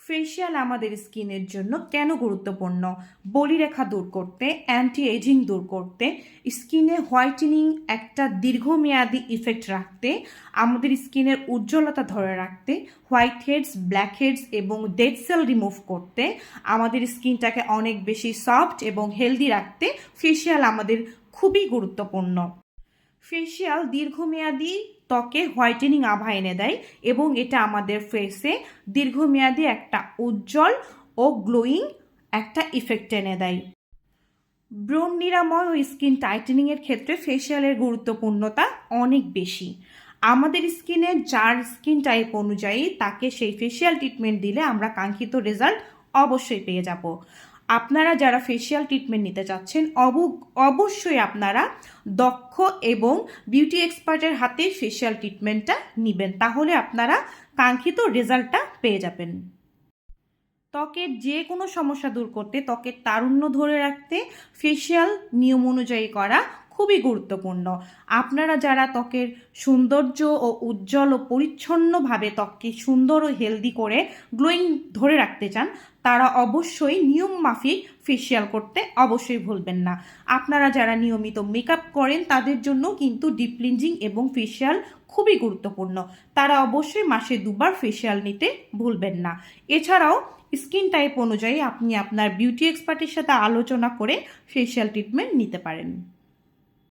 Facial আমাদের স্কিনের জন্য কেন গুরুত্বপূর্ণ? বলিরেখা দূর করতে, অ্যান্টি এজিং দূর করতে, স্কিনে হোয়াইটেনিং একটা দীর্ঘমেয়াদী ইফেক্ট রাখতে, আমাদের স্কিনের উজ্জ্বলতা ধরে রাখতে, হোয়াইট হেডস, ব্ল্যাক হেডস এবং ডেড সেল রিমুভ করতে, আমাদের স্কিনটাকে অনেক বেশি সফট এবং হেলদি রাখতে ফেসিয়াল আমাদের খুবই গুরুত্বপূর্ণ। ফেসিয়াল দীর্ঘমেয়াদী ত্বকে হোয়াইটেনিং আভা এনে দেয় এবং এটা আমাদের ফেসে দীর্ঘমেয়াদী একটা উজ্জ্বল ও গ্লোয়িং একটা ইফেক্ট এনে দেয়। ব্রণ নিরাময় ও স্কিন টাইটেনিংয়ের ক্ষেত্রে ফেসিয়ালের গুরুত্বপূর্ণতা অনেক বেশি। আমাদের স্কিনে যার স্কিন টাইপ অনুযায়ী তাকে সেই ফেসিয়াল ট্রিটমেন্ট দিলে আমরা কাঙ্ক্ষিত রেজাল্ট অবশ্যই পেয়ে যাব। আপনারা যারা ফেসিয়াল ট্রিটমেন্ট নিতে চাচ্ছেন অবশ্যই আপনারা দক্ষ এবং বিউটি এক্সপার্টের হাতে ফেসিয়াল ট্রিটমেন্টটা নেবেন, তাহলে আপনারা কাঙ্ক্ষিত রেজাল্টটা পেয়ে যাবেন। ত্বকের যে কোনো সমস্যা দূর করতে, ত্বকের তারুণ্য ধরে রাখতে ফেসিয়াল নিয়ম অনুযায়ী করা খুবই গুরুত্বপূর্ণ। আপনারা যারা ত্বকের সৌন্দর্য ও উজ্জ্বল ও পরিচ্ছন্নভাবে ত্বককে সুন্দর ও হেলদি করে গ্লোয়িং ধরে রাখতে চান, তারা অবশ্যই নিয়ম মাফিক ফেসিয়াল করতে অবশ্যই ভুলবেন না। আপনারা যারা নিয়মিত মেকআপ করেন তাদের জন্য কিন্তু ডিপ ক্লিনজিং এবং ফেসিয়াল খুবই গুরুত্বপূর্ণ। তারা অবশ্যই মাসে 2বার ফেসিয়াল নিতে ভুলবেন না। এছাড়াও স্কিন টাইপ অনুযায়ী আপনি আপনার বিউটি এক্সপার্টের সাথে আলোচনা করে ফেসিয়াল ট্রিটমেন্ট নিতে পারেন।